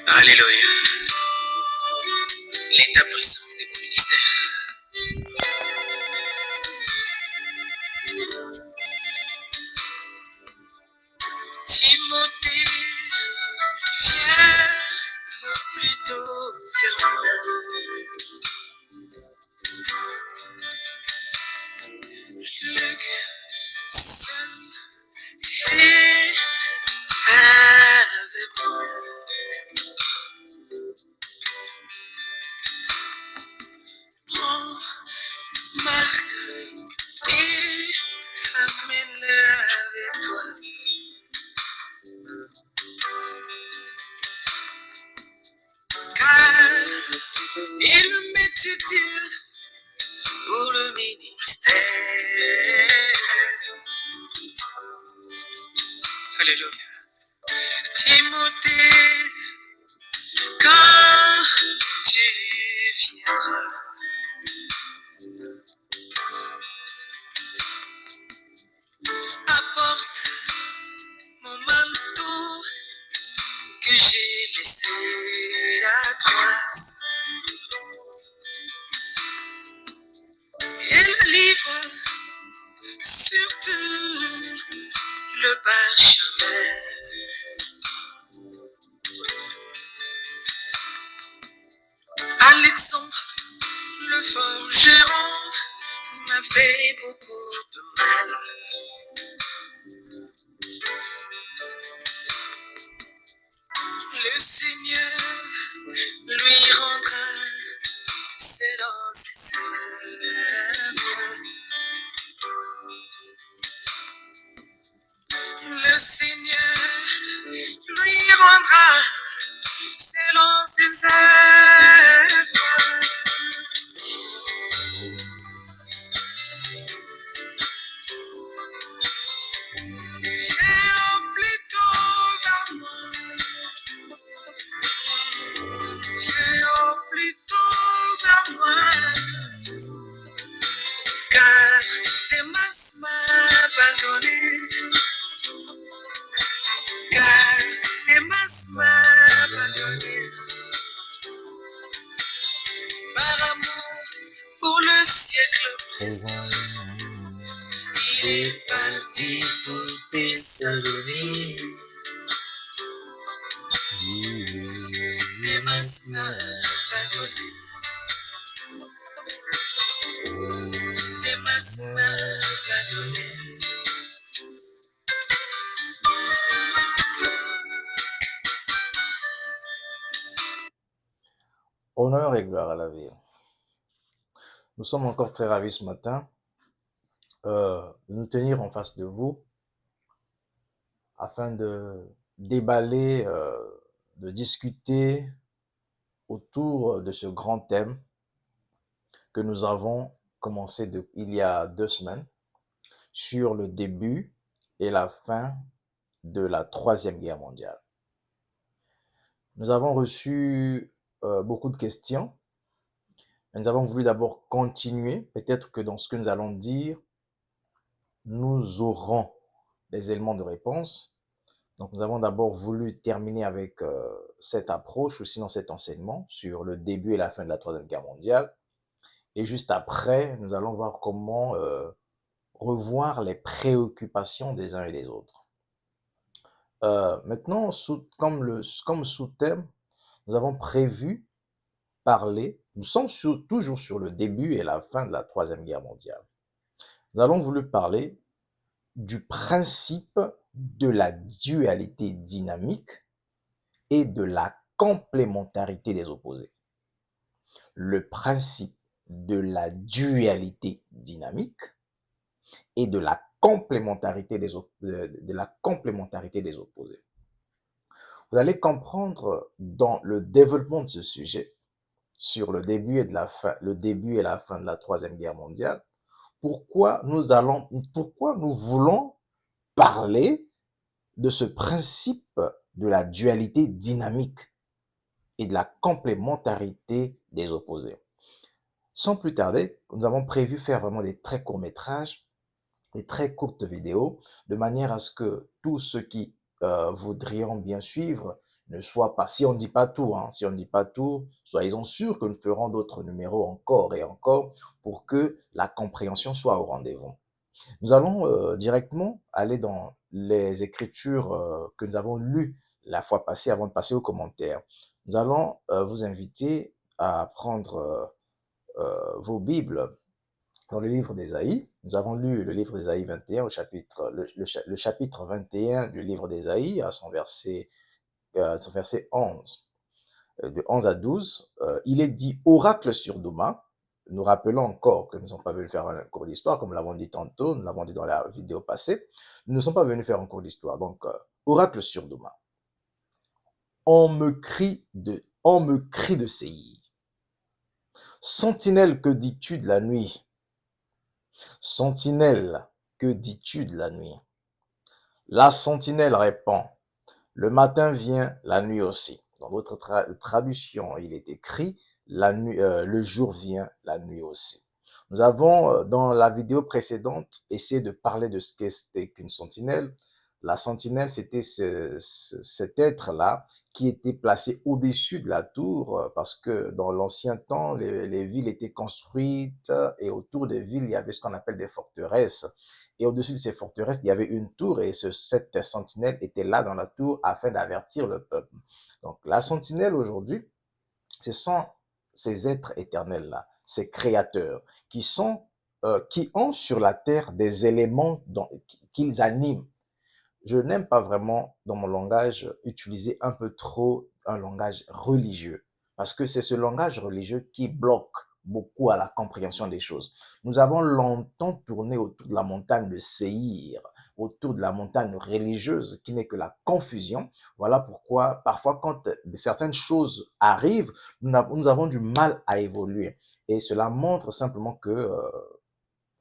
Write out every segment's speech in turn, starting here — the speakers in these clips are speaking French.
Alléluia. L'état présent de mon ministère. Timothée, viens plutôt vers moi. Luc, seul est avec moi. Prends Marc et amène-le avec toi. Car il m'est utile pour le ministère. Alléluia. Timothée, quand tu viendras, apporte mon manteau que j'ai laissé à Troas et le livre, surtout le parchemin. Alexandre, le forgeron, m'a fait beaucoup de mal. Le Seigneur lui rendra selon ses œuvres. Le Seigneur lui rendra selon ses œuvres. Viens plutôt vers moi. Viens plutôt vers moi. Car Démas m'a abandonné. Car Démas m'a abandonné. Par amour pour le siècle présent, il est parti pour Thessalonique. Démas m'a abandonné. Démas m'a abandonné. Honneur et gloire à la vie. Nous sommes encore très ravis ce matin de nous tenir en face de vous afin de déballer, de discuter autour de ce grand thème que nous avons commencé il y a 2 semaines sur le début et la fin de la Troisième Guerre mondiale. Nous avons reçu beaucoup de questions. Nous avons voulu d'abord continuer. Peut-être que dans ce que nous allons dire, nous aurons des éléments de réponse. Donc, nous avons d'abord voulu terminer avec cette approche ou sinon cet enseignement sur le début et la fin de la Troisième Guerre mondiale. Et juste après, nous allons voir comment revoir les préoccupations des uns et des autres. Maintenant, comme sous-thème, nous avons prévu parler, nous sommes toujours sur le début et la fin de la Troisième Guerre mondiale. Nous allons voulu parler du principe de la dualité dynamique et de la complémentarité des opposés. Le principe de la dualité dynamique et de la complémentarité des opposés. Vous allez comprendre dans le développement de ce sujet sur le début et la fin de la Troisième Guerre mondiale, pourquoi nous voulons parler de ce principe de la dualité dynamique et de la complémentarité des opposés. Sans plus tarder, nous avons prévu faire vraiment des très courts métrages, des très courtes vidéos, de manière à ce que tous ceux qui voudrions bien suivre ne soit pas, si on ne dit pas tout, hein, si on ne dit pas tout, soyez-en sûrs que nous ferons d'autres numéros encore et encore pour que la compréhension soit au rendez-vous. Nous allons directement aller dans les écritures que nous avons lues la fois passée avant de passer aux commentaires. Nous allons vous inviter à prendre vos Bibles dans le livre d'Ésaïe. Nous avons lu le livre d'Ésaïe 21 au chapitre, le chapitre 21 du livre d'Ésaïe à son verset 11. De 11 à 12, il est dit oracle sur Douma. Nous rappelons encore que nous ne sommes pas venus faire un cours d'histoire, comme nous l'avons dit tantôt, nous l'avons dit dans la vidéo passée. Nous ne sommes pas venus faire un cours d'histoire. Donc, oracle sur Douma. On me crie de Séhir. Sentinelle, que dis-tu de la nuit? Sentinelle, que dis-tu de la nuit? La sentinelle répond, le matin vient, la nuit aussi. Dans d'autres traductions, il est écrit, le jour vient, la nuit aussi. Nous avons, dans la vidéo précédente, essayé de parler de ce qu'était qu'une sentinelle. La sentinelle, c'était cet être-là qui était placé au-dessus de la tour, parce que dans l'ancien temps, les villes étaient construites et autour des villes, il y avait ce qu'on appelle des forteresses. Et au-dessus de ces forteresses, il y avait une tour et cette sentinelle était là dans la tour afin d'avertir le peuple. Donc la sentinelle aujourd'hui, ce sont ces êtres éternels-là, ces créateurs qui ont sur la terre des éléments qu'ils animent. Je n'aime pas vraiment, dans mon langage, utiliser un peu trop un langage religieux, parce que c'est ce langage religieux qui bloque beaucoup à la compréhension des choses. Nous avons longtemps tourné autour de la montagne de Séhir, autour de la montagne religieuse qui n'est que la confusion. Voilà pourquoi, parfois, quand certaines choses arrivent, nous avons du mal à évoluer. Et cela montre simplement que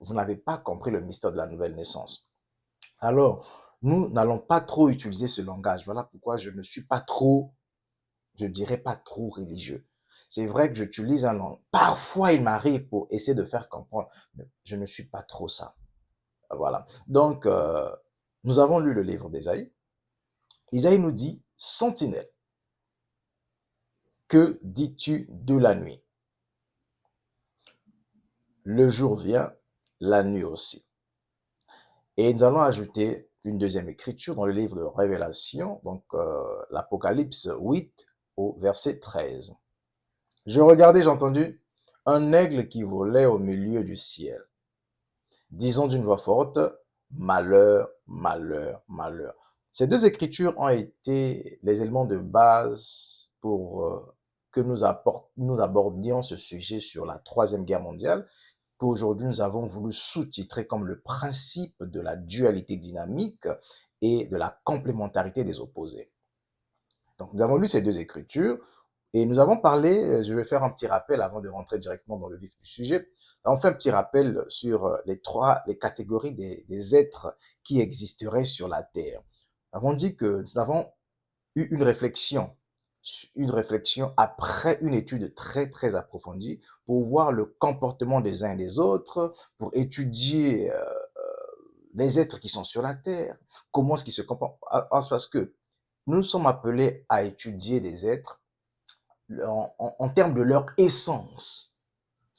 vous n'avez pas compris le mystère de la nouvelle naissance. Alors, nous n'allons pas trop utiliser ce langage. Voilà pourquoi je ne suis pas trop, je dirais pas trop religieux. C'est vrai que j'utilise un langage. Parfois, il m'arrive pour essayer de faire comprendre, mais je ne suis pas trop ça. Voilà. Donc, nous avons lu le livre d'Ésaïe. Ésaïe nous dit, sentinelle, que dis-tu de la nuit? Le jour vient, la nuit aussi. Et nous allons ajouter une deuxième écriture dans le livre de Révélation, donc l'Apocalypse 8 au verset 13. Je regardais, j'ai entendu un aigle qui volait au milieu du ciel, disant d'une voix forte, malheur, malheur, malheur. Ces deux écritures ont été les éléments de base pour que nous abordions ce sujet sur la Troisième Guerre mondiale, qu'aujourd'hui nous avons voulu sous-titrer comme le principe de la dualité dynamique et de la complémentarité des opposés. Donc nous avons lu ces deux écritures et nous avons parlé, je vais faire un petit rappel avant de rentrer directement dans le vif du sujet, on fait un petit rappel sur les catégories des êtres qui existeraient sur la Terre. Nous avons dit que nous avons eu une réflexion après une étude très, très approfondie pour voir le comportement des uns et des autres, pour étudier les êtres qui sont sur la Terre, comment est-ce qu'ils se comportent. Parce que nous sommes appelés à étudier des êtres en termes de leur essence.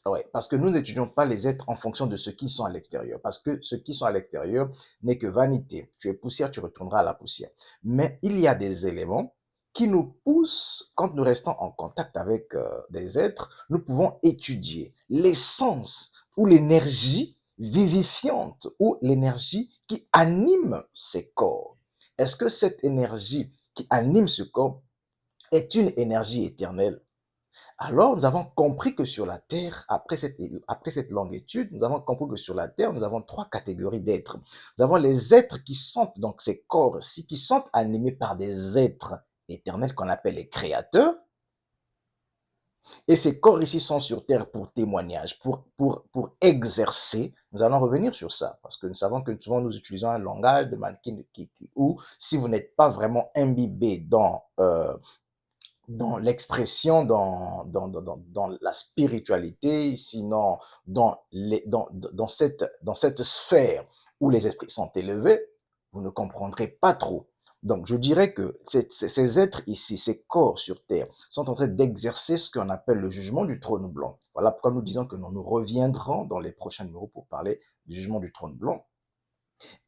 Ouais, parce que nous n'étudions pas les êtres en fonction de ce qui sont à l'extérieur, parce que ce qui sont à l'extérieur n'est que vanité. Tu es poussière, tu retourneras à la poussière. Mais il y a des éléments qui nous poussent, quand nous restons en contact avec des êtres, nous pouvons étudier l'essence ou l'énergie vivifiante ou l'énergie qui anime ces corps. Est-ce que cette énergie qui anime ce corps est une énergie éternelle? Alors, nous avons compris que sur la Terre, après cette longue étude, nous avons compris que sur la Terre, nous avons trois catégories d'êtres. Nous avons les êtres qui sont, donc ces corps-ci, qui sont animés par des êtres éternels qu'on appelle les créateurs. Et ces corps ici sont sur Terre pour témoignage, pour exercer. Nous allons revenir sur ça, parce que nous savons que souvent nous utilisons un langage de mannequin où si vous n'êtes pas vraiment imbibé dans l'expression, dans la spiritualité, sinon dans cette sphère où les esprits sont élevés, vous ne comprendrez pas trop. Donc, je dirais que ces êtres ici, ces corps sur terre, sont en train d'exercer ce qu'on appelle le jugement du trône blanc. Voilà pourquoi nous disons que nous reviendrons dans les prochains numéros pour parler du jugement du trône blanc.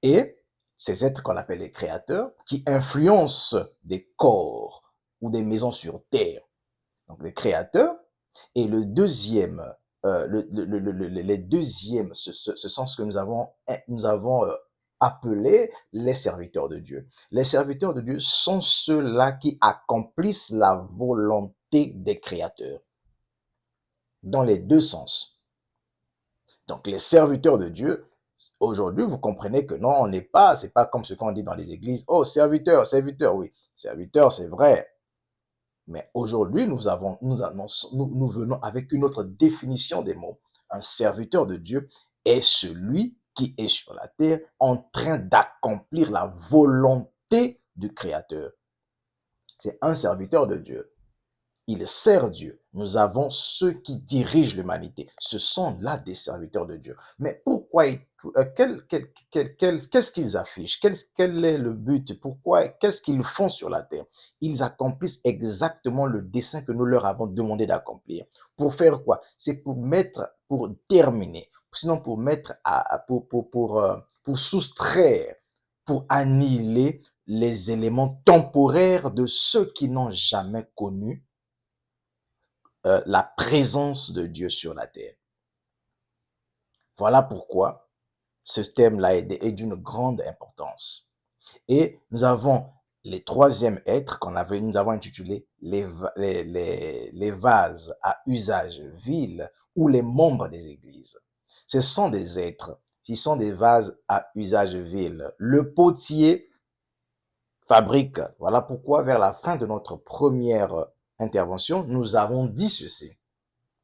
Et ces êtres qu'on appelle les créateurs, qui influencent des corps ou des maisons sur terre. Donc, les créateurs. Et le deuxième, les deuxièmes, ce sont ce que nous avons appelé les serviteurs de Dieu. Les serviteurs de Dieu sont ceux-là qui accomplissent la volonté des créateurs, dans les deux sens. Donc, les serviteurs de Dieu, aujourd'hui, vous comprenez que non, c'est pas comme ce qu'on dit dans les églises. Oh, serviteur, serviteur, oui. Serviteur, c'est vrai. Mais aujourd'hui, nous venons avec une autre définition des mots. Un serviteur de Dieu est celui qui est sur la terre en train d'accomplir la volonté du Créateur. C'est un serviteur de Dieu. Il sert Dieu. Nous avons ceux qui dirigent l'humanité. Ce sont là des serviteurs de Dieu. Mais pourquoi, qu'est-ce qu'ils affichent? Quel est le but? Pourquoi, qu'est-ce qu'ils font sur la terre? Ils accomplissent exactement le dessein que nous leur avons demandé d'accomplir. Pour faire quoi? C'est pour terminer. Sinon, pour soustraire, pour annihiler les éléments temporaires de ceux qui n'ont jamais connu la présence de Dieu sur la terre. Voilà pourquoi ce thème-là est d'une grande importance. Et nous avons les troisièmes êtres nous avons intitulé les vases à usage vil ou les membres des églises. Ce sont des êtres qui sont des vases à usage vil. Le potier fabrique. Voilà pourquoi vers la fin de notre première intervention, nous avons dit ceci,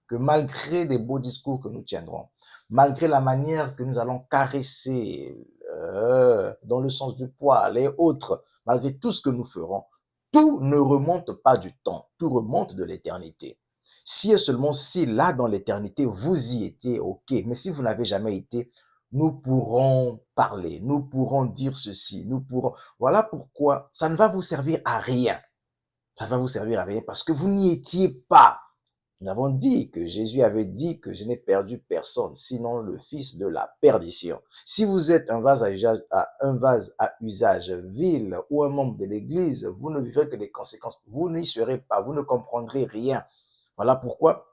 que malgré des beaux discours que nous tiendrons, malgré la manière que nous allons caresser dans le sens du poil et autres, malgré tout ce que nous ferons, tout ne remonte pas du temps, tout remonte de l'éternité. Si et seulement si là dans l'éternité vous y étiez, ok, mais si vous n'avez jamais été, nous pourrons parler, nous pourrons dire ceci, voilà pourquoi ça ne va vous servir à rien. Ça ne va vous servir à rien parce que vous n'y étiez pas. Nous avons dit que Jésus avait dit que je n'ai perdu personne, sinon le fils de la perdition. Si vous êtes un vase à usage vil ou un membre de l'Église, vous ne vivrez que les conséquences. Vous n'y serez pas, vous ne comprendrez rien. Voilà pourquoi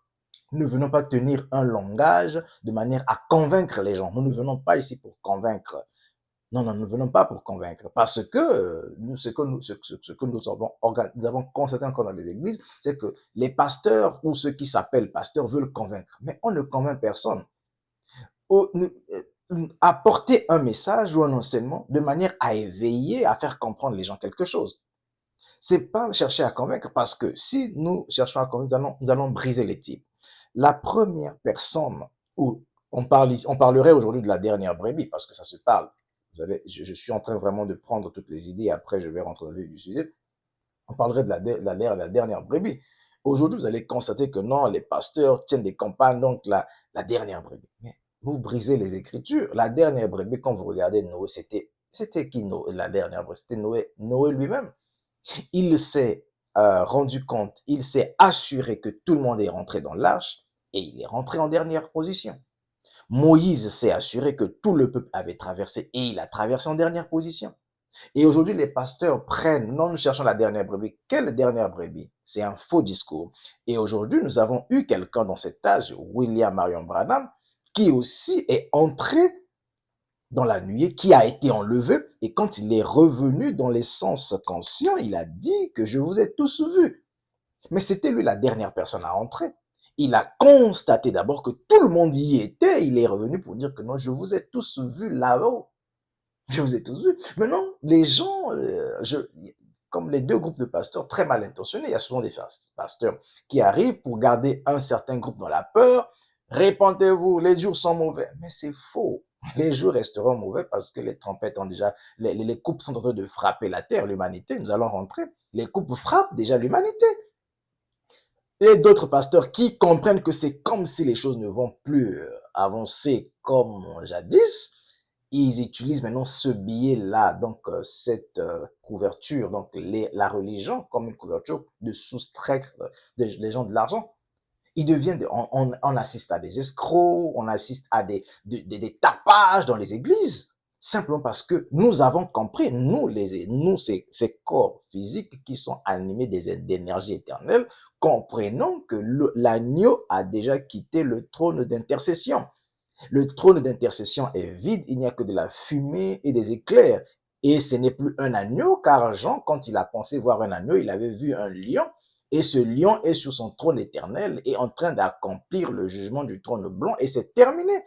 nous ne venons pas tenir un langage de manière à convaincre les gens. Nous ne venons pas ici pour convaincre. Non, nous ne venons pas pour convaincre. Parce que ce que nous avons constaté encore dans les églises, c'est que les pasteurs ou ceux qui s'appellent pasteurs veulent convaincre. Mais on ne convainc personne. Apporter un message ou un enseignement de manière à éveiller, à faire comprendre les gens quelque chose. C'est pas chercher à convaincre parce que si nous cherchons à convaincre, nous allons briser les types. La première personne où on parlerait aujourd'hui de la dernière brebis parce que ça se parle. Je suis en train vraiment de prendre toutes les idées, après je vais rentrer dans le vif du sujet. On parlerait de la dernière brebis. Aujourd'hui, vous allez constater que non, les pasteurs tiennent des campagnes, donc la dernière brebis. Mais vous brisez les Écritures. La dernière brebis, quand vous regardez Noé, c'était qui Noé, la dernière brebis? C'était Noé lui-même. Il s'est rendu compte, il s'est assuré que tout le monde est rentré dans l'arche et il est rentré en dernière position. Moïse s'est assuré que tout le peuple avait traversé et il a traversé en dernière position. Et aujourd'hui, les pasteurs non, nous cherchons la dernière brebis. Quelle dernière brebis? C'est un faux discours. Et aujourd'hui, nous avons eu quelqu'un dans cet âge, William Marion Branham, qui aussi est entré dans la nuée, qui a été enlevé. Et quand il est revenu dans les sens conscients, il a dit que je vous ai tous vus. Mais c'était lui la dernière personne à entrer. Il a constaté d'abord que tout le monde y était. Il est revenu pour dire que non, je vous ai tous vus là-haut. Je vous ai tous vus. Maintenant, les gens, comme les deux groupes de pasteurs très mal intentionnés, il y a souvent des pasteurs qui arrivent pour garder un certain groupe dans la peur. Répentez-vous, les jours sont mauvais. Mais c'est faux. Les jours resteront mauvais parce que les trompettes ont déjà, les coupes sont en train de frapper la terre, l'humanité. Nous allons rentrer. Les coupes frappent déjà l'humanité. Et d'autres pasteurs qui comprennent que c'est comme si les choses ne vont plus avancer comme jadis, ils utilisent maintenant ce billet-là, donc cette couverture, donc la religion comme une couverture de soustraire les gens de l'argent. Il devient, on assiste à des escrocs, on assiste à des tapages dans les églises, simplement parce que nous avons compris, nous ces corps physiques qui sont animés d'énergie éternelle, comprenons que l'agneau a déjà quitté le trône d'intercession. Le trône d'intercession est vide, il n'y a que de la fumée et des éclairs. Et ce n'est plus un agneau, car Jean, quand il a pensé voir un agneau, il avait vu un lion. Et ce lion est sur son trône éternel et en train d'accomplir le jugement du trône blanc. Et c'est terminé.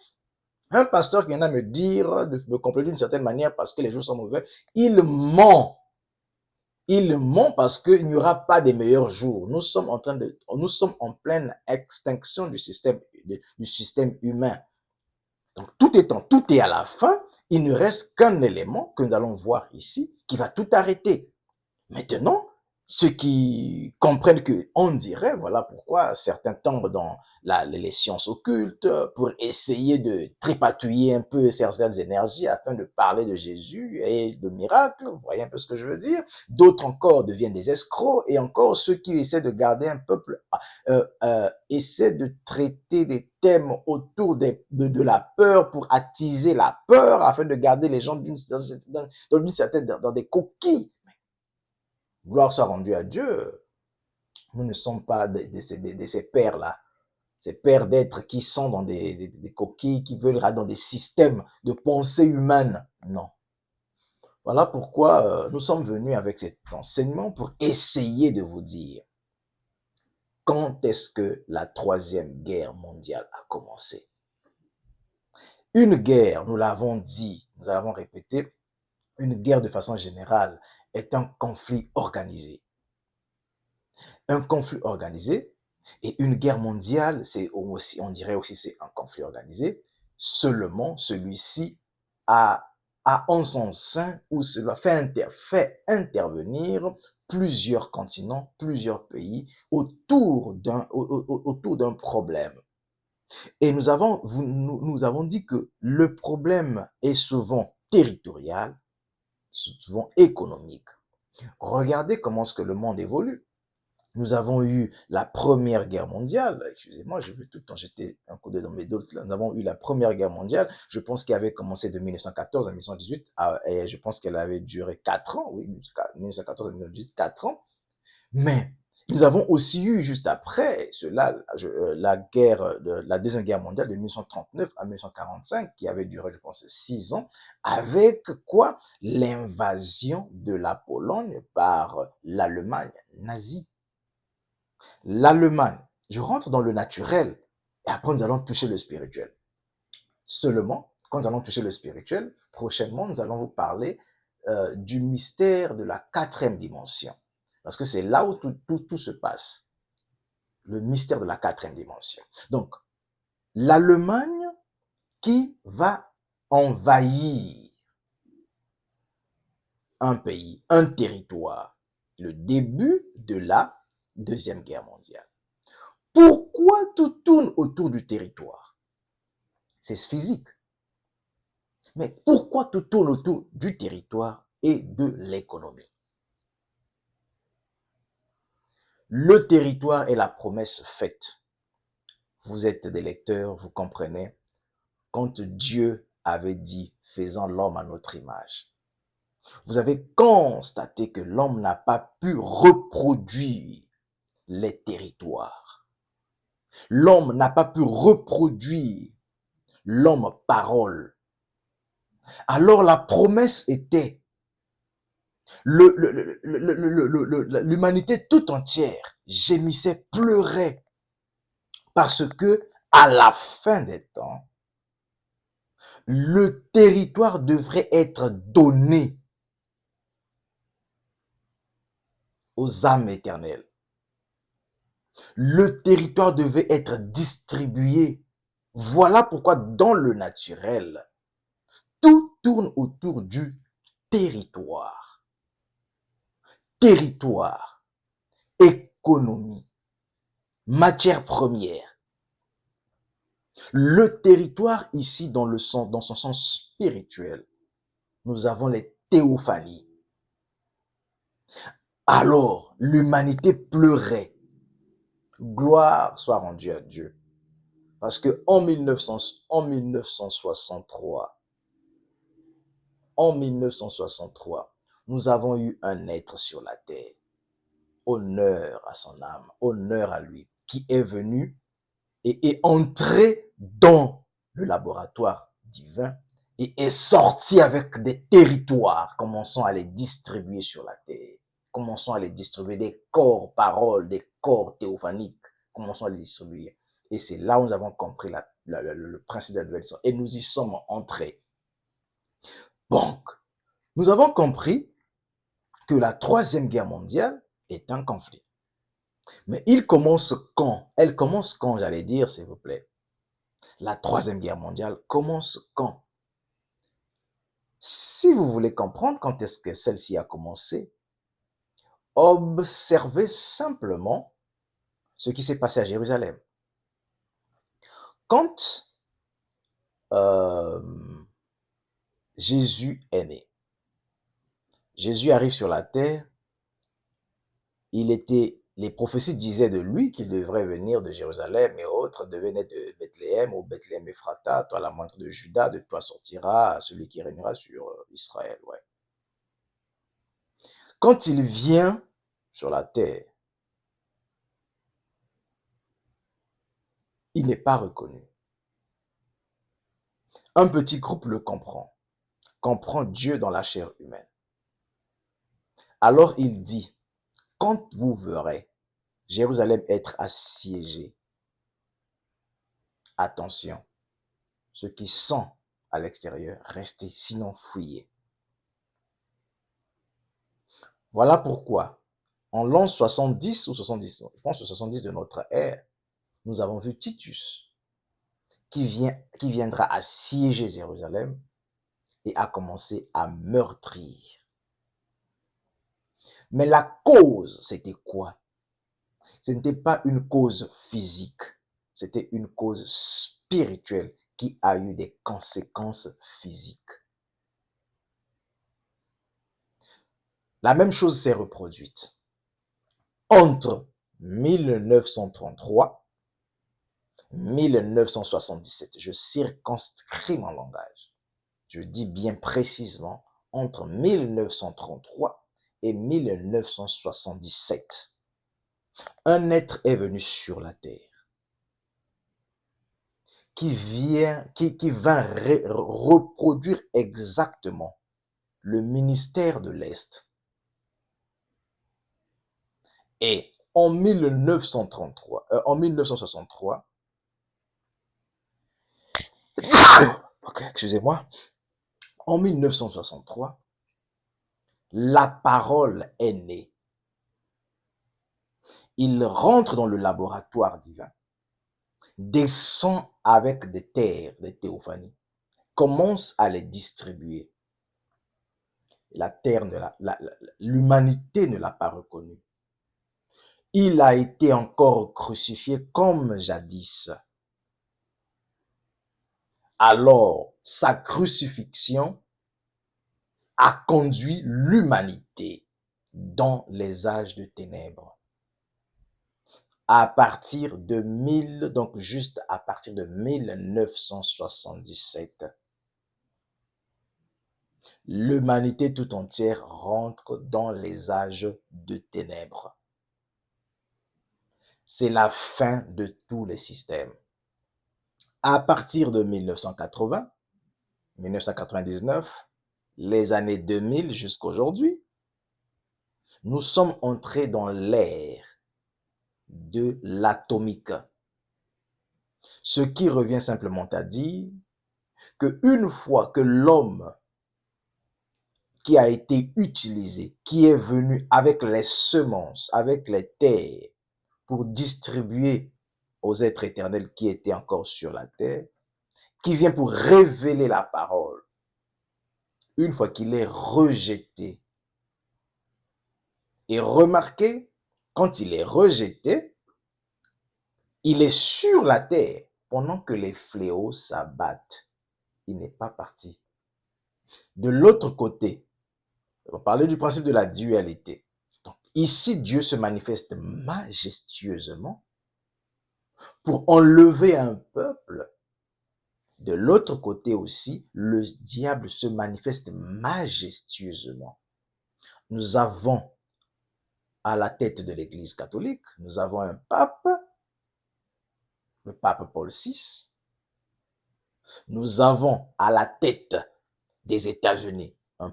Un pasteur qui vient à me dire, de me compléter d'une certaine manière parce que les jours sont mauvais, il ment. Il ment parce qu'il n'y aura pas des meilleurs jours. Nous sommes en pleine extinction du système humain. Donc, tout est à la fin. Il ne reste qu'un élément que nous allons voir ici qui va tout arrêter. Maintenant, ceux qui comprennent qu'on dirait, voilà pourquoi certains tombent dans les sciences occultes pour essayer de tripatouiller un peu certaines énergies afin de parler de Jésus et de miracles, vous voyez un peu ce que je veux dire. D'autres encore deviennent des escrocs et encore ceux qui essaient de garder un peuple, essaient de traiter des thèmes autour de la peur pour attiser la peur afin de garder les gens dans des coquilles. Gloire soit rendue à Dieu. Nous ne sommes pas de ces pères-là, ces pères d'êtres qui sont dans des coquilles, qui veulent dans des systèmes de pensée humaine. Non. Voilà pourquoi nous sommes venus avec cet enseignement pour essayer de vous dire quand est-ce que la troisième guerre mondiale a commencé. Une guerre, nous l'avons dit, nous l'avons répété, une guerre de façon générale est un conflit organisé. Un conflit organisé et une guerre mondiale, c'est aussi, on dirait aussi c'est un conflit organisé, seulement celui-ci a en son sein où cela fait intervenir plusieurs continents, plusieurs pays autour d'un problème. Et nous avons dit que le problème est souvent territorial, souvent économique. Regardez comment est-ce que le monde évolue. Nous avons eu la Première Guerre mondiale. Excusez-moi, je veux tout le temps jeter un coup d'œil dans mes doutes. Nous avons eu la Première Guerre mondiale. Je pense qu'elle avait commencé de 1914 à 1918 et je pense qu'elle avait duré 4 ans. Oui, 1914 à 1918, 4 ans. Mais nous avons aussi eu juste après cela la Deuxième Guerre mondiale de 1939 à 1945 qui avait duré, je pense, 6 ans avec quoi? L'invasion de la Pologne par l'Allemagne nazie. L'Allemagne, je rentre dans le naturel et après nous allons toucher le spirituel. Seulement, quand nous allons toucher le spirituel, prochainement, nous allons vous parler du mystère de la quatrième dimension. Parce que c'est là où tout se passe. Le mystère de la quatrième dimension. Donc, l'Allemagne qui va envahir un pays, un territoire. Le début de la Deuxième Guerre mondiale. Pourquoi tout tourne autour du territoire? C'est physique. Mais pourquoi tout tourne autour du territoire et de l'économie? Le territoire est la promesse faite. Vous êtes des lecteurs, vous comprenez. Quand Dieu avait dit « faisons l'homme à notre image », vous avez constaté que l'homme n'a pas pu reproduire les territoires. L'homme n'a pas pu reproduire l'homme parole. Alors la promesse était, l'humanité tout entière gémissait, pleurait, parce que à la fin des temps, le territoire devrait être donné aux âmes éternelles. Le territoire devait être distribué. Voilà pourquoi dans le naturel, tout tourne autour du territoire. Territoire, économie, matière première. Le territoire ici, dans son sens spirituel, nous avons les théophanies. Alors, l'humanité pleurait. Gloire soit rendue à Dieu. Parce que en 1963, nous avons eu un être sur la terre. Honneur à son âme, honneur à lui, qui est venu et est entré dans le laboratoire divin et est sorti avec des territoires. Commençons à les distribuer sur la terre. Commençons à les distribuer, des corps paroles, des corps théophaniques. Commençons à les distribuer. Et c'est là où nous avons compris le principe de la nouvelle naissance. Et nous y sommes entrés. Donc, nous avons compris que la Troisième Guerre mondiale est un conflit. Mais il commence quand? Elle commence quand, j'allais dire, s'il vous plaît? La Troisième Guerre mondiale commence quand? Si vous voulez comprendre quand est-ce que celle-ci a commencé, observez simplement ce qui s'est passé à Jérusalem. Quand Jésus est né, Jésus arrive sur la terre, les prophéties disaient de lui qu'il devrait venir de Jérusalem et autres, devaient naître de Bethléem, ou Bethléem Ephrata, toi la moindre de Juda, de toi sortira celui qui régnera sur Israël. Ouais. Quand il vient sur la terre, il n'est pas reconnu. Un petit groupe le comprend Dieu dans la chair humaine. Alors il dit, quand vous verrez Jérusalem être assiégée, attention, ceux qui sont à l'extérieur, restez, sinon fuyez. Voilà pourquoi, en l'an 70 ou 70, je pense 70 de notre ère, nous avons vu Titus qui viendra assiéger Jérusalem et a commencé à meurtrir. Mais la cause, c'était quoi? Ce n'était pas une cause physique, c'était une cause spirituelle qui a eu des conséquences physiques. La même chose s'est reproduite entre 1933 et 1977. Je circonscris mon langage. Je dis bien précisément entre 1933 et 1977. Un être est venu sur la terre qui va reproduire exactement le ministère de l'Est. Et en 1963, en 1963, excusez-moi, en 1963, la parole est née. Il rentre dans le laboratoire divin, descend avec des terres, des théophanies, commence à les distribuer. La terre, l'humanité ne l'a pas reconnu. Il a été encore crucifié comme jadis. Alors, sa crucifixion a conduit l'humanité dans les âges de ténèbres. À partir de juste à partir de 1977, l'humanité tout entière rentre dans les âges de ténèbres. C'est la fin de tous les systèmes. À partir de 1980, 1999, les années 2000 jusqu'à aujourd'hui, nous sommes entrés dans l'ère de l'atomique. Ce qui revient simplement à dire qu'une fois que l'homme qui a été utilisé, qui est venu avec les semences, avec les terres, pour distribuer aux êtres éternels qui étaient encore sur la terre, qui vient pour révéler la parole, une fois qu'il est rejeté. Et remarquez, quand il est rejeté, il est sur la terre, pendant que les fléaux s'abattent, il n'est pas parti. De l'autre côté, on parlait du principe de la dualité. Donc, ici, Dieu se manifeste majestueusement pour enlever un peuple. De l'autre côté aussi, le diable se manifeste majestueusement. Nous avons à la tête de l'Église catholique, nous avons un pape, le pape Paul VI. Nous avons à la tête des États-Unis un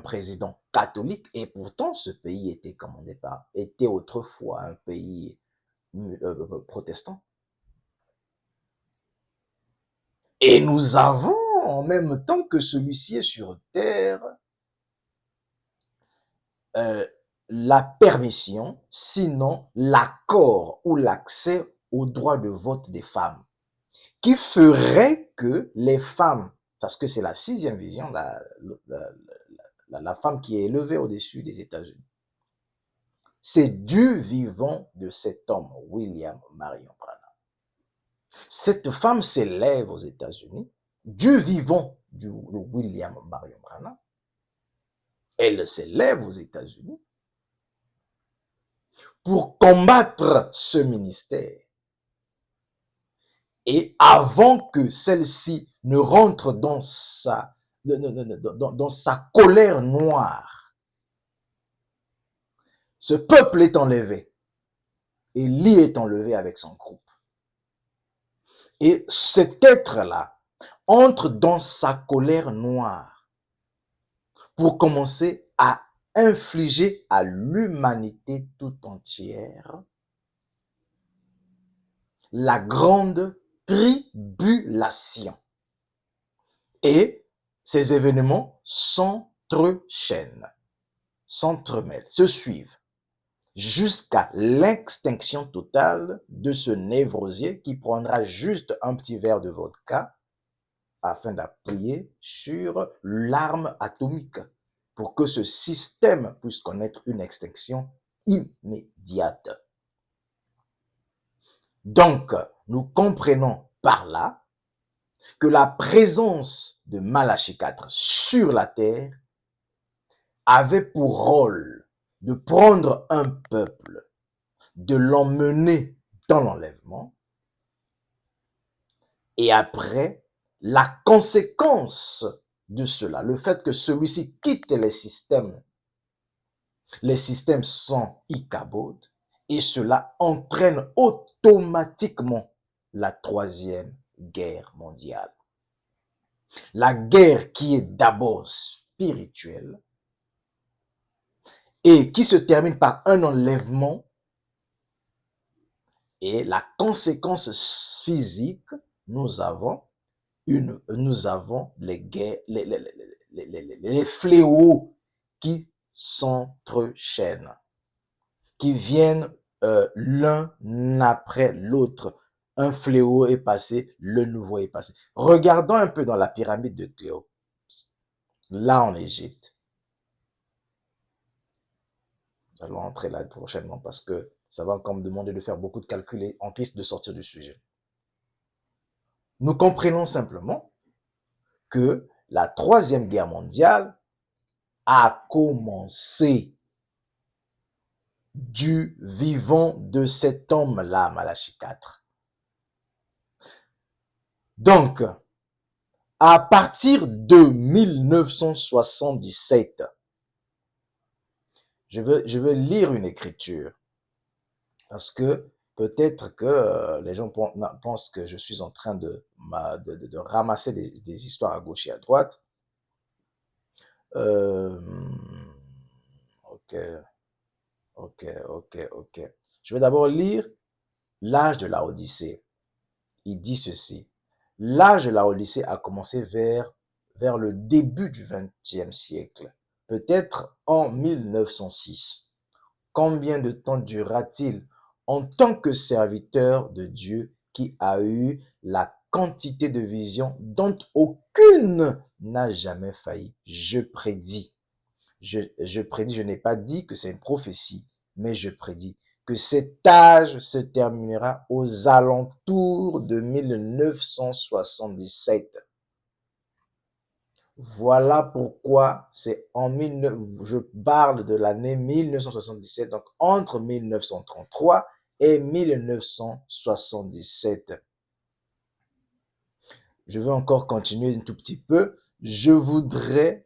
président catholique, et pourtant ce pays était, comme on n'est pas, était autrefois un pays protestant. Et nous avons, en même temps que celui-ci est sur terre, la permission, sinon l'accord ou l'accès au droit de vote des femmes, qui ferait que les femmes, parce que c'est la 6e vision, la femme qui est élevée au-dessus des États-Unis, c'est du vivant de cet homme, William Marion Branham. Cette femme s'élève aux États-Unis, du vivant de William Marion Branham, elle s'élève aux États-Unis pour combattre ce ministère. Et avant que celle-ci ne rentre dans sa colère noire, ce peuple est enlevé. Et Lee est enlevé avec son groupe. Et cet être-là entre dans sa colère noire pour commencer à infliger à l'humanité tout entière la grande tribulation. Et ces événements s'entrechênent, s'entremêlent, se suivent jusqu'à l'extinction totale de ce névrosier qui prendra juste un petit verre de vodka afin d'appuyer sur l'arme atomique pour que ce système puisse connaître une extinction immédiate. Donc, nous comprenons par là que la présence de Malachie 4 sur la terre avait pour rôle de prendre un peuple, de l'emmener dans l'enlèvement, et après, la conséquence de cela, le fait que celui-ci quitte les systèmes sont Ichabod, et cela entraîne automatiquement la 3e guerre mondiale. La guerre qui est d'abord spirituelle et qui se termine par un enlèvement, et la conséquence physique, nous avons les guerres, les fléaux qui s'entrechênent, qui viennent l'un après l'autre. Un fléau est passé, le nouveau est passé. Regardons un peu dans la pyramide de Khéops, là en Égypte. Nous allons entrer là prochainement parce que ça va encore me demander de faire beaucoup de calculs et en risque de sortir du sujet. Nous comprenons simplement que la 3e guerre mondiale a commencé du vivant de cet homme-là, Malachie 4. Donc, à partir de 1977, je veux lire une écriture parce que peut-être que les gens pensent que je suis en train de ramasser des histoires à gauche et à droite. Ok. Je vais d'abord lire l'âge de la Odyssée. Il dit ceci. L'âge de la Odyssée a commencé vers le début du XXe siècle, peut-être en 1906. Combien de temps durera-t-il en tant que serviteur de Dieu qui a eu la quantité de visions dont aucune n'a jamais failli? Je prédis. Je prédis, je n'ai pas dit que c'est une prophétie, mais je prédis que cet âge se terminera aux alentours de 1977. Voilà pourquoi je parle de l'année 1977, donc entre 1933 et 1977. Je vais encore continuer un tout petit peu. Je vous dirais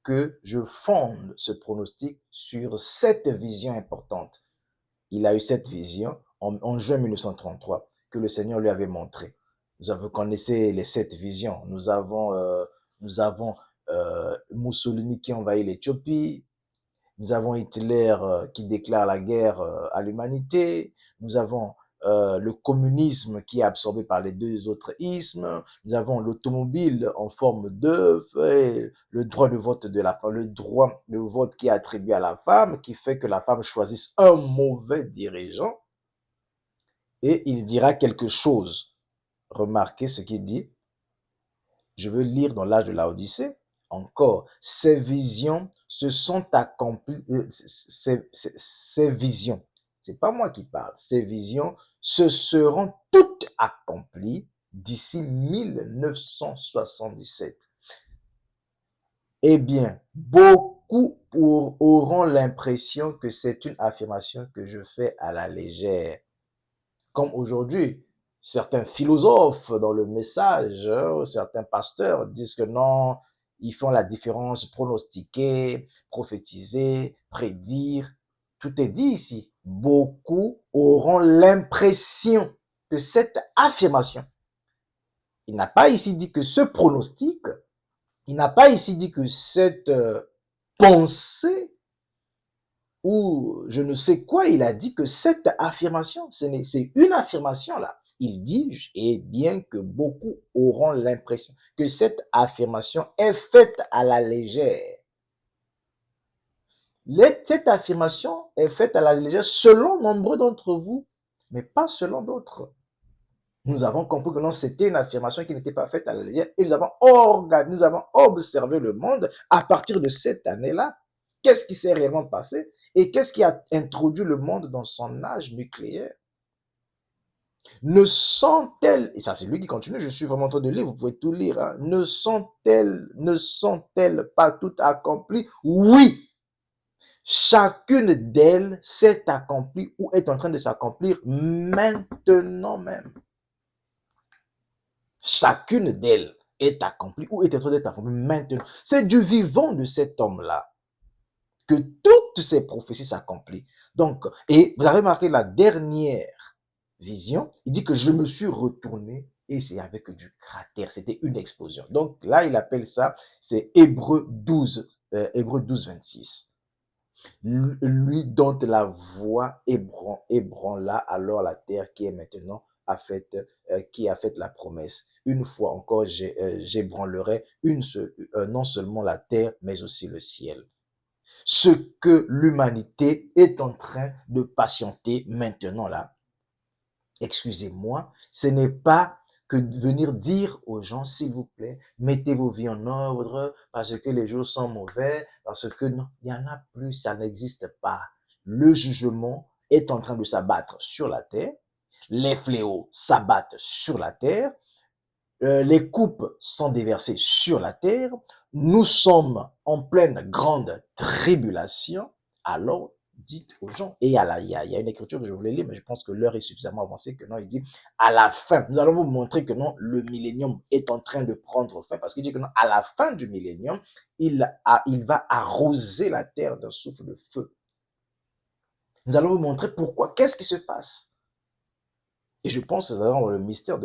que je fonde ce pronostic sur cette vision importante. Il a eu cette vision en juin 1933 que le Seigneur lui avait montré. Vous connaissez les 7 visions. Nous avons Mussolini qui envahit l'Éthiopie. Nous avons Hitler qui déclare la guerre à l'humanité. Nous avons le communisme qui est absorbé par les deux autres ismes. Nous avons l'automobile en forme d'œuf et le droit de vote de la femme, le droit de vote qui est attribué à la femme, qui fait que la femme choisisse un mauvais dirigeant. Et il dira quelque chose. Remarquez ce qu'il dit. Je veux lire dans l'âge de la Odyssée. Encore, ces visions se sont accomplies, ces visions, c'est pas moi qui parle, ces visions se seront toutes accomplies d'ici 1977. Eh bien, beaucoup auront l'impression que c'est une affirmation que je fais à la légère. Comme aujourd'hui, certains philosophes dans le message, certains pasteurs disent que non, ils font la différence pronostiquer, prophétiser, prédire. Tout est dit ici. Beaucoup auront l'impression que cette affirmation, il n'a pas ici dit que ce pronostic, il n'a pas ici dit que cette pensée ou je ne sais quoi, il a dit que cette affirmation, c'est une affirmation là. Il dit, et bien que beaucoup auront l'impression que cette affirmation est faite à la légère. Cette affirmation est faite à la légère selon nombreux d'entre vous, mais pas selon d'autres. Nous avons compris que non, c'était une affirmation qui n'était pas faite à la légère et nous avons observé le monde à partir de cette année-là. Qu'est-ce qui s'est réellement passé? Et qu'est-ce qui a introduit le monde dans son âge nucléaire? Ne sont-elles, et ça c'est lui qui continue, je suis vraiment en train de lire, vous pouvez tout lire, hein, ne sont-elles pas toutes accomplies? Oui, chacune d'elles s'est accomplie ou est en train de s'accomplir maintenant même. Chacune d'elles est accomplie ou est en train d'être accomplie maintenant. C'est du vivant de cet homme-là que toutes ces prophéties s'accomplissent. Donc, et vous avez remarqué la dernière vision, il dit que je me suis retourné et c'est avec du cratère, c'était une explosion. Donc là, il appelle ça, c'est Hébreux 12, 26. Lui dont la voix ébranla alors la terre qui est maintenant qui a fait la promesse. Une fois encore, j'ébranlerai non seulement la terre, mais aussi le ciel. Ce que l'humanité est en train de patienter maintenant là, excusez-moi, ce n'est pas que de venir dire aux gens, s'il vous plaît, mettez vos vies en ordre parce que les jours sont mauvais, parce que non, il n'y en a plus, ça n'existe pas. Le jugement est en train de s'abattre sur la terre, les fléaux s'abattent sur la terre, les coupes sont déversées sur la terre, nous sommes en pleine grande tribulation, alors dites aux gens, et il y a une écriture que je voulais lire, mais je pense que l'heure est suffisamment avancée que non, il dit, à la fin, nous allons vous montrer que non, le millénium est en train de prendre fin, parce qu'il dit que non, à la fin du millénium, il va arroser la terre d'un souffle de feu. Nous allons vous montrer pourquoi, qu'est-ce qui se passe. Et je pense que c'est vraiment le mystère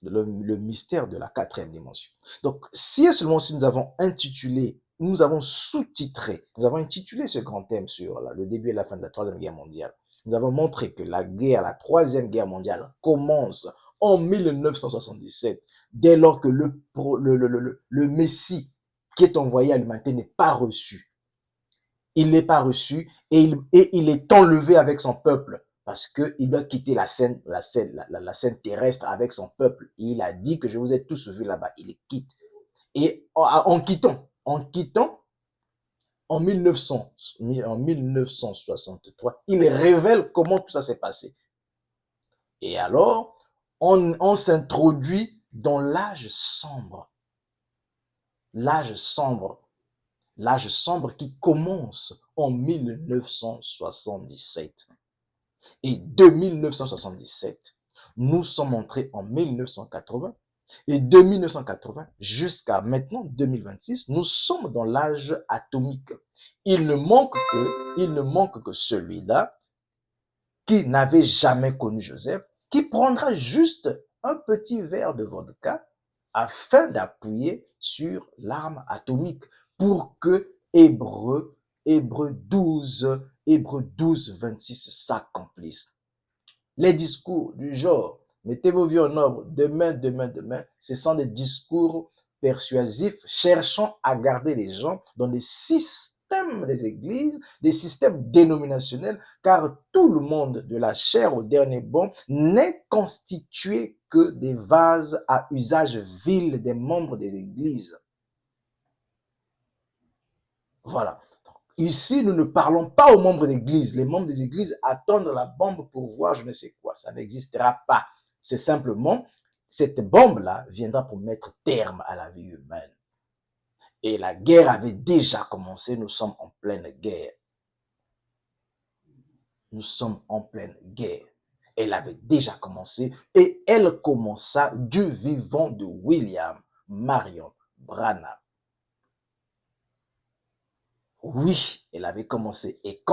le mystère de la 4e dimension. Donc, si seulement si nous avons intitulé, nous avons sous-titré, nous avons intitulé ce grand thème sur le début et la fin de la 3e guerre mondiale, nous avons montré que la 3e guerre mondiale commence en 1977, dès lors que le Messie qui est envoyé à l'humanité n'est pas reçu. Il n'est pas reçu et il est enlevé avec son peuple parce qu'il doit quitter la scène terrestre avec son peuple. Et il a dit que je vous ai tous vus là-bas. Il les quitte. Et en quittant, en 1963, il révèle comment tout ça s'est passé. Et alors, on s'introduit dans l'âge sombre. L'âge sombre. L'âge sombre qui commence en 1977. Et de 1977, nous sommes entrés en 1980. Et de 1980 jusqu'à maintenant, 2026, nous sommes dans l'âge atomique. Il ne manque que celui-là qui n'avait jamais connu Joseph, qui prendra juste un petit verre de vodka afin d'appuyer sur l'arme atomique pour que Hébreu 12, 26 s'accomplisse. Les discours du genre, mettez vos vies en ordre, demain, ce sont des discours persuasifs cherchant à garder les gens dans des systèmes des églises, des systèmes dénominationnels, car tout le monde, de la chair au dernier bon, n'est constitué que des vases à usage vil des membres des églises. Voilà. Ici, nous ne parlons pas aux membres d'église. Les membres des églises attendent la bombe pour voir je ne sais quoi. Ça n'existera pas. C'est simplement, cette bombe-là viendra pour mettre terme à la vie humaine. Et la guerre avait déjà commencé. Nous sommes en pleine guerre. Nous sommes en pleine guerre. Elle avait déjà commencé et elle commença du vivant de William Marion Branham. Oui, elle avait commencé. Et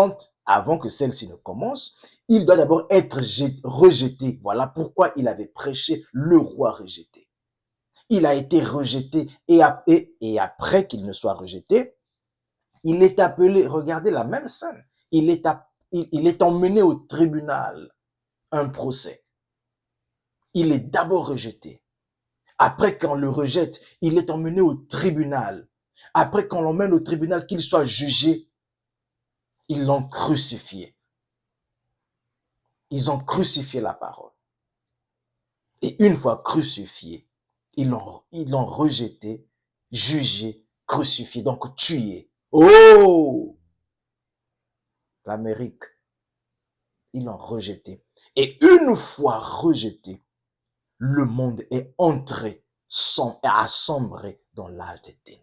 avant que celle-ci ne commence, il doit d'abord être rejeté. Voilà pourquoi il avait prêché le roi rejeté. Il a été rejeté et après qu'il ne soit rejeté, il est appelé, regardez la même scène, il est emmené au tribunal, un procès. Il est d'abord rejeté. Après qu'on le rejette, il est emmené au tribunal. Après qu'on l'emmène au tribunal, qu'il soit jugé, ils l'ont crucifié. Ils ont crucifié la parole. Et une fois crucifié, ils l'ont rejeté, jugé, crucifié, donc tué. Oh! L'Amérique, ils l'ont rejeté. Et une fois rejeté, le monde est entré, a sombré dans l'âge des ténèbres.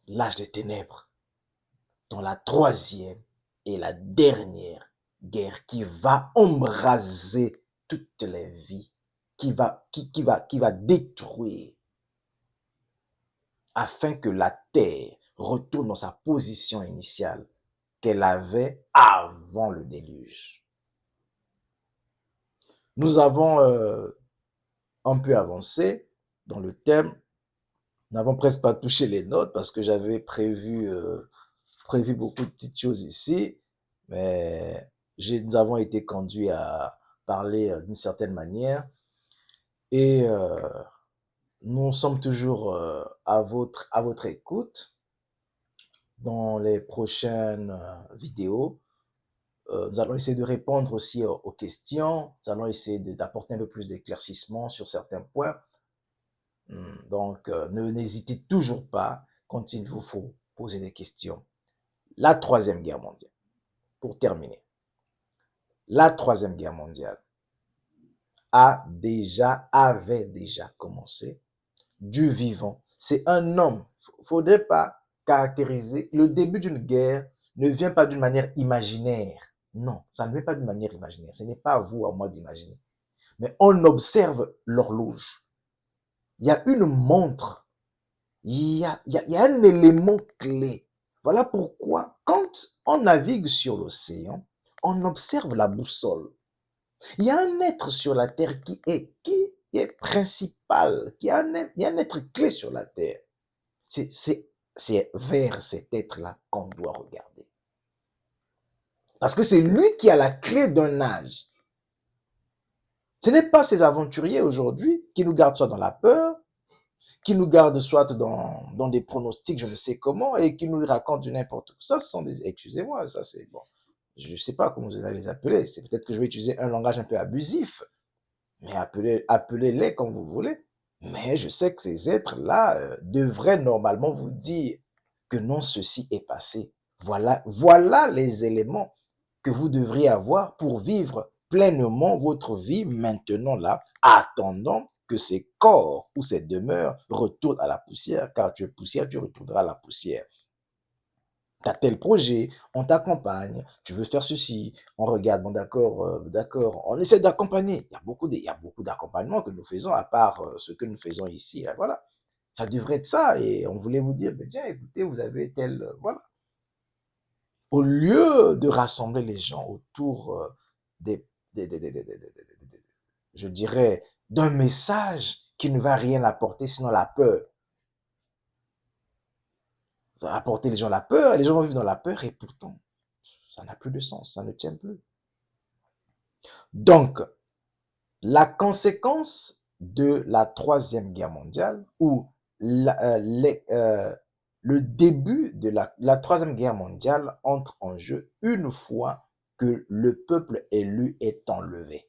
L'âge des ténèbres, dans la troisième et la dernière guerre qui va embraser toutes les vies, qui va détruire, afin que la terre retourne dans sa position initiale qu'elle avait avant le déluge. Nous avons un peu avancé dans le thème. Nous n'avons presque pas touché les notes parce que j'avais prévu beaucoup de petites choses ici, mais nous avons été conduits à parler d'une certaine manière et nous sommes toujours à votre écoute dans les prochaines vidéos. Nous allons essayer de répondre aussi aux questions. Nous allons essayer d'apporter un peu plus d'éclaircissement sur certains points. Donc, n'hésitez toujours pas quand il vous faut poser des questions. La Troisième Guerre mondiale, pour terminer. La Troisième Guerre mondiale avait déjà commencé du vivant. C'est un homme. Il ne faudrait pas caractériser. Le début d'une guerre ne vient pas d'une manière imaginaire. Non, ça ne vient pas d'une manière imaginaire. Ce n'est pas à vous, à moi d'imaginer. Mais on observe l'horloge. Il y a une montre. Il y a un élément clé. Voilà pourquoi, quand on navigue sur l'océan, on observe la boussole. Il y a un être sur la terre qui est principal, il y a un être clé sur la terre. C'est vers cet être-là qu'on doit regarder. Parce que c'est lui qui a la clé d'un âge. Ce n'est pas ces aventuriers aujourd'hui qui nous gardent soit dans la peur, qui nous gardent soit dans des pronostics, je ne sais comment, et qui nous racontent du n'importe quoi. Ça, ce sont des... Excusez-moi, ça c'est bon. Je ne sais pas comment vous allez les appeler. C'est peut-être que je vais utiliser un langage un peu abusif, mais appelez-les comme vous voulez. Mais je sais que ces êtres-là devraient normalement vous dire que non, ceci est passé. Voilà les éléments que vous devriez avoir pour vivre pleinement votre vie maintenant là, attendant que ces corps ou ces demeures retournent à la poussière, car tu es poussière, tu retourneras à la poussière. Tu as tel projet, on t'accompagne, tu veux faire ceci, on regarde, bon d'accord, d'accord, on essaie d'accompagner. Il y a beaucoup d'accompagnement que nous faisons à part ce que nous faisons ici. Hein, voilà, ça devrait être ça et on voulait vous dire, ben, tiens, écoutez, vous avez tel, voilà. Au lieu de rassembler les gens autour des, je dirais, d'un message qui ne va rien apporter, sinon la peur. Ça va apporter les gens la peur, et les gens vont vivre dans la peur, et pourtant, ça n'a plus de sens, ça ne tient plus. Donc, la conséquence de la Troisième Guerre mondiale, ou le début de la Troisième Guerre mondiale entre en jeu une fois que le peuple élu est enlevé.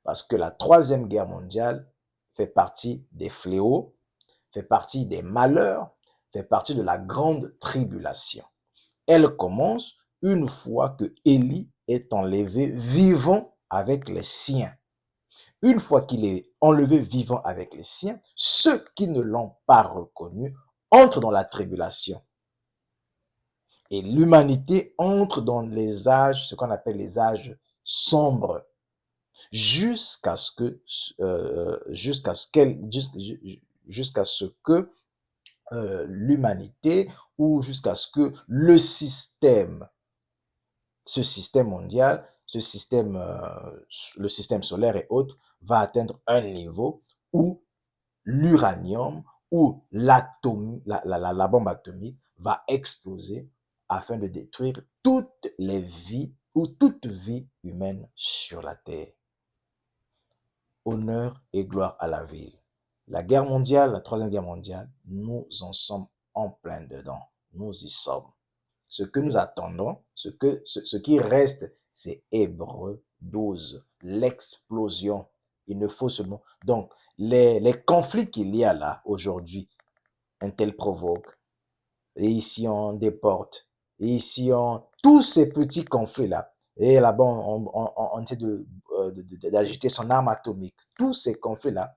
Parce que la Troisième Guerre mondiale fait partie des fléaux, fait partie des malheurs, fait partie de la grande tribulation. Elle commence une fois que Élie est enlevé vivant avec les siens. Une fois qu'il est enlevé vivant avec les siens, ceux qui ne l'ont pas reconnu entrent dans la tribulation. Et l'humanité entre dans les âges, ce qu'on appelle les âges sombres, jusqu'à ce que, jusqu'à ce que l'humanité ou jusqu'à ce que ce système mondial, le système solaire et autres, va atteindre un niveau où l'uranium ou la bombe atomique va exploser afin de détruire toutes les vies ou toute vie humaine sur la Terre. Honneur et gloire à la ville. La guerre mondiale, la troisième guerre mondiale, nous en sommes en plein dedans. Nous y sommes. Ce que nous attendons, ce qui reste, c'est Hébreux 12, l'explosion. Il ne faut seulement... Donc, les conflits qu'il y a là aujourd'hui, un tel provoque, et ici on déporte, et ici on... Tous ces petits conflits-là, et là-bas on essaie d'agiter son arme atomique. Tous ces conflits-là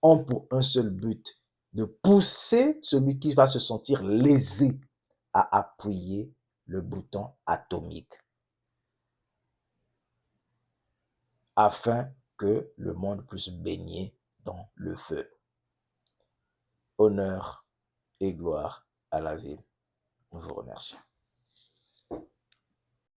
ont pour un seul but, de pousser celui qui va se sentir lésé à appuyer le bouton atomique afin que le monde puisse baigner dans le feu. Honneur et gloire à la ville. Nous vous remercions.